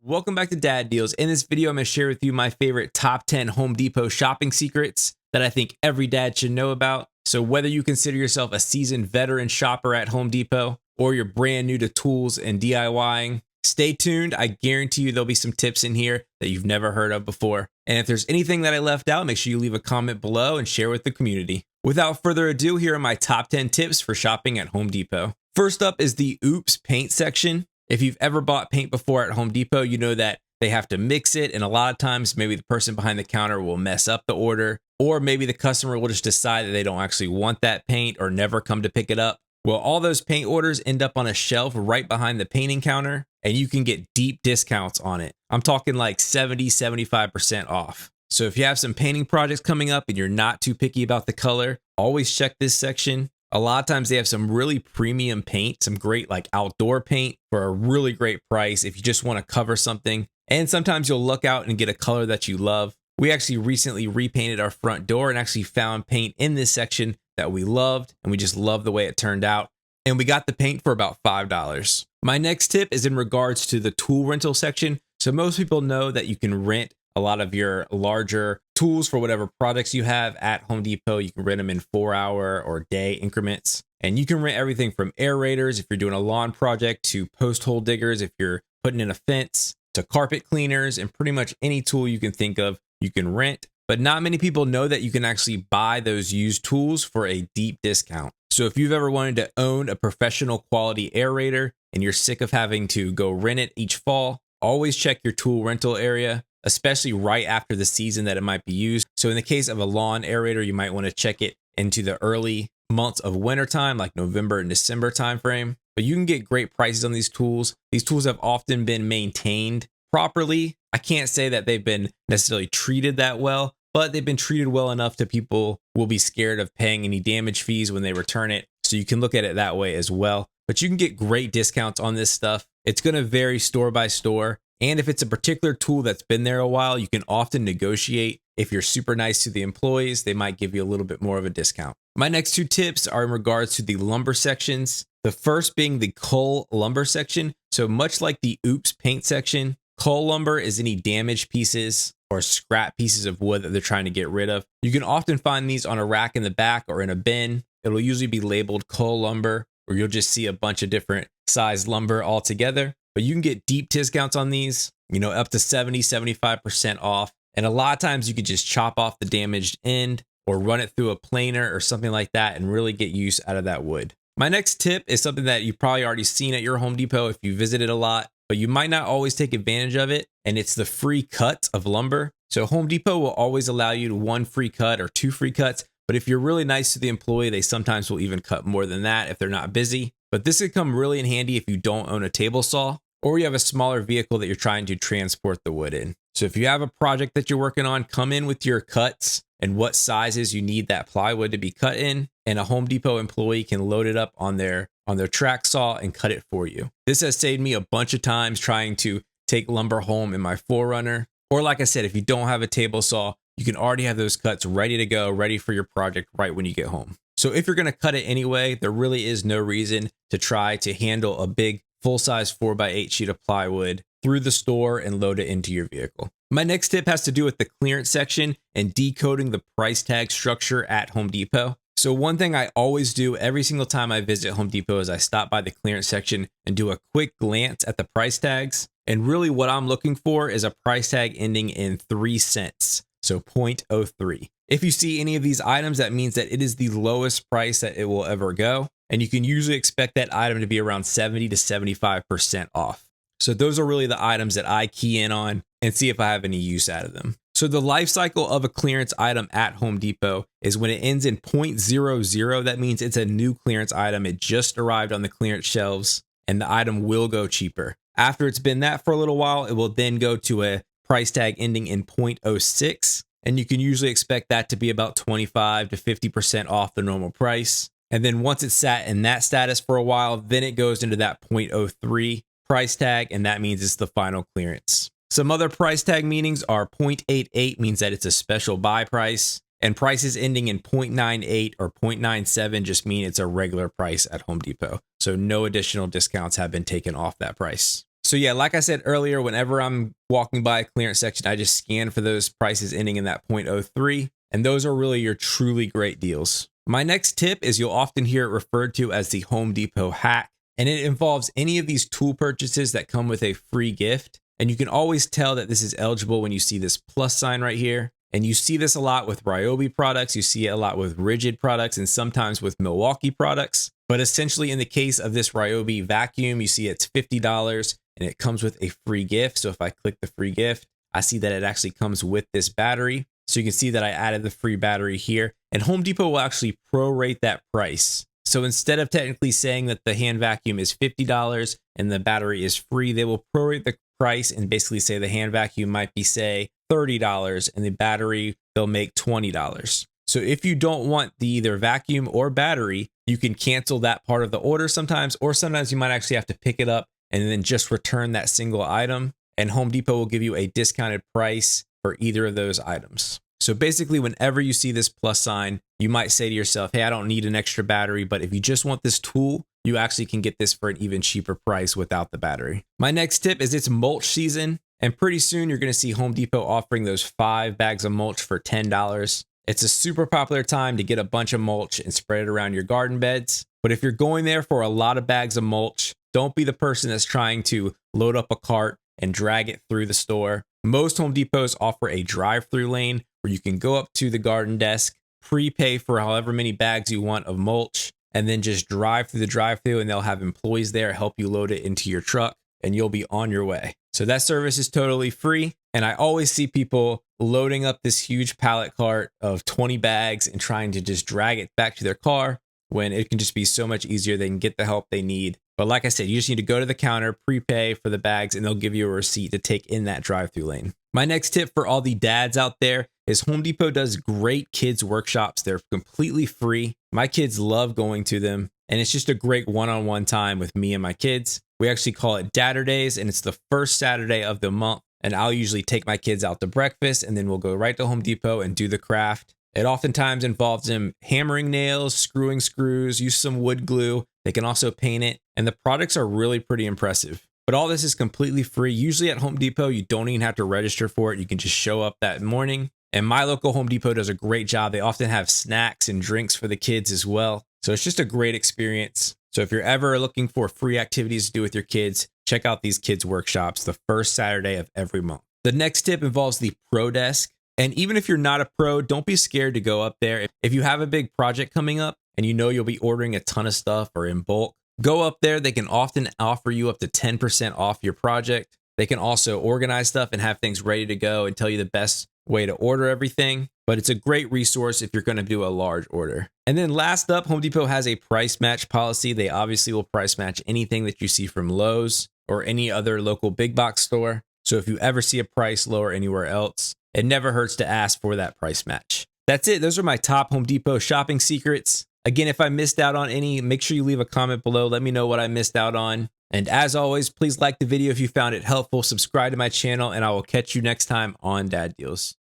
Welcome back to Dad Deals. In this video, I'm going to share with you my favorite top 10 Home Depot shopping secrets that I think every dad should know about. So whether you consider yourself a seasoned veteran shopper at Home Depot or you're brand new to tools and DIYing, stay tuned. I guarantee you there'll be some tips in here that you've never heard of before. And if there's anything that I left out, make sure you leave a comment below and share with the community. Without further ado, here are my top 10 tips for shopping at Home Depot. First up is the Oops paint section. If you've ever bought paint before at Home Depot, you know that they have to mix it, and a lot of times maybe the person behind the counter will mess up the order, or maybe the customer will just decide that they don't actually want that paint or never come to pick it up. Well, all those paint orders end up on a shelf right behind the painting counter, and you can get deep discounts on it. I'm talking like 70-75% off. So if you have some painting projects coming up and you're not too picky about the color, always check this section. A lot of times they have some really premium paint, some great like outdoor paint for a really great price if you just want to cover something. And sometimes you'll look out and get a color that you love. We actually recently repainted our front door and actually found paint in this section that we loved, and we just love the way it turned out. And we got the paint for about $5. My next tip is in regards to the tool rental section. So most people know that you can rent a lot of your larger tools for whatever projects you have at Home Depot. You can rent them in 4-hour or day increments. And you can rent everything from aerators if you're doing a lawn project, to post hole diggers if you're putting in a fence, to carpet cleaners, and pretty much any tool you can think of, you can rent. But not many people know that you can actually buy those used tools for a deep discount. So if you've ever wanted to own a professional quality aerator and you're sick of having to go rent it each fall, always check your tool rental area, especially right after the season that it might be used. So in the case of a lawn aerator, you might want to check it into the early months of wintertime, like November and December timeframe. But you can get great prices on these tools. These tools have often been maintained properly. I can't say that they've been necessarily treated that well, but they've been treated well enough that people will be scared of paying any damage fees when they return it. So you can look at it that way as well. But you can get great discounts on this stuff. It's going to vary store by store. And if it's a particular tool that's been there a while, you can often negotiate. If you're super nice to the employees, they might give you a little bit more of a discount. My next two tips are in regards to the lumber sections. The first being the cull lumber section. So much like the Oops paint section, cull lumber is any damaged pieces or scrap pieces of wood that they're trying to get rid of. You can often find these on a rack in the back or in a bin. It'll usually be labeled cull lumber, or you'll just see a bunch of different size lumber all together. But you can get deep discounts on these, up to 70-75% off. And a lot of times you could just chop off the damaged end or run it through a planer or something like that and really get use out of that wood. My next tip is something that you've probably already seen at your Home Depot if you visited a lot, but you might not always take advantage of it. And it's the free cut of lumber. So Home Depot will always allow you one free cut or 2 free cuts. But if you're really nice to the employee, they sometimes will even cut more than that if they're not busy. But this could come really in handy if you don't own a table saw, or you have a smaller vehicle that you're trying to transport the wood in. So if you have a project that you're working on, come in with your cuts and what sizes you need that plywood to be cut in, and a Home Depot employee can load it up on their track saw and cut it for you. This has saved me a bunch of times trying to take lumber home in my 4Runner. Or like I said, if you don't have a table saw, you can already have those cuts ready to go, ready for your project right when you get home. So if you're going to cut it anyway, there really is no reason to try to handle a big full-size 4x8 sheet of plywood through the store and load it into your vehicle. My next tip has to do with the clearance section and decoding the price tag structure at Home Depot. So one thing I always do every single time I visit Home Depot is I stop by the clearance section and do a quick glance at the price tags. And really what I'm looking for is a price tag ending in 3 cents. So 0.03. If you see any of these items, that means that it is the lowest price that it will ever go. And you can usually expect that item to be around 70-75% off. So those are really the items that I key in on and see if I have any use out of them. So the life cycle of a clearance item at Home Depot is when it ends in 0.00, that means it's a new clearance item. It just arrived on the clearance shelves and the item will go cheaper. After it's been that for a little while, it will then go to a price tag ending in 0.06. And you can usually expect that to be about 25-50% off the normal price. And then once it's sat in that status for a while, then it goes into that 0.03 price tag, and that means it's the final clearance. Some other price tag meanings are 0.88 means that it's a special buy price, and prices ending in 0.98 or 0.97 just mean it's a regular price at Home Depot. So no additional discounts have been taken off that price. So yeah, like I said earlier, whenever I'm walking by a clearance section, I just scan for those prices ending in that .03, and those are really your truly great deals. My next tip is you'll often hear it referred to as the Home Depot hack, and it involves any of these tool purchases that come with a free gift. And you can always tell that this is eligible when you see this plus sign right here. And you see this a lot with Ryobi products, you see it a lot with Ridgid products, and sometimes with Milwaukee products. But essentially in the case of this Ryobi vacuum, you see it's $50 and it comes with a free gift. So if I click the free gift, I see that it actually comes with this battery. So you can see that I added the free battery here, and Home Depot will actually prorate that price. So instead of technically saying that the hand vacuum is $50 and the battery is free, they will prorate the price and basically say the hand vacuum might be, say, $30 and the battery, they'll make $20. So if you don't want the either vacuum or battery, you can cancel that part of the order sometimes, or sometimes you might actually have to pick it up and then just return that single item. And Home Depot will give you a discounted price for either of those items. So basically, whenever you see this plus sign, you might say to yourself, hey, I don't need an extra battery, but if you just want this tool, you actually can get this for an even cheaper price without the battery. My next tip is it's mulch season, and pretty soon you're going to see Home Depot offering those 5 bags of mulch for $10. It's a super popular time to get a bunch of mulch and spread it around your garden beds. But if you're going there for a lot of bags of mulch, don't be the person that's trying to load up a cart and drag it through the store. Most Home Depots offer a drive-through lane where you can go up to the garden desk, prepay for however many bags you want of mulch, and then just drive through the drive-through, and they'll have employees there help you load it into your truck, and you'll be on your way. So that service is totally free. And I always see people loading up this huge pallet cart of 20 bags and trying to just drag it back to their car when it can just be so much easier. They can get the help they need. But like I said, you just need to go to the counter, prepay for the bags, and they'll give you a receipt to take in that drive-through lane. My next tip for all the dads out there is Home Depot does great kids workshops. They're completely free. My kids love going to them, and it's just a great one-on-one time with me and my kids. We actually call it Dadderdays, and it's the first Saturday of the month. And I'll usually take my kids out to breakfast, and then we'll go right to Home Depot and do the craft. It oftentimes involves them hammering nails, screwing screws, use some wood glue. They can also paint it, and the products are really pretty impressive. But all this is completely free. Usually at Home Depot, you don't even have to register for it. You can just show up that morning. And my local Home Depot does a great job. They often have snacks and drinks for the kids as well. So it's just a great experience. So if you're ever looking for free activities to do with your kids, check out these kids workshops the first Saturday of every month. The next tip involves the Pro Desk. And even if you're not a pro, don't be scared to go up there. If you have a big project coming up and you know you'll be ordering a ton of stuff or in bulk, go up there. They can often offer you up to 10% off your project. They can also organize stuff and have things ready to go and tell you the best way to order everything. But it's a great resource if you're going to do a large order. And then last up, Home Depot has a price match policy. They obviously will price match anything that you see from Lowe's or any other local big box store. So if you ever see a price lower anywhere else, it never hurts to ask for that price match. That's it. Those are my top Home Depot shopping secrets. Again, if I missed out on any, make sure you leave a comment below. Let me know what I missed out on. And as always, please like the video if you found it helpful, subscribe to my channel, and I will catch you next time on Dad Deals.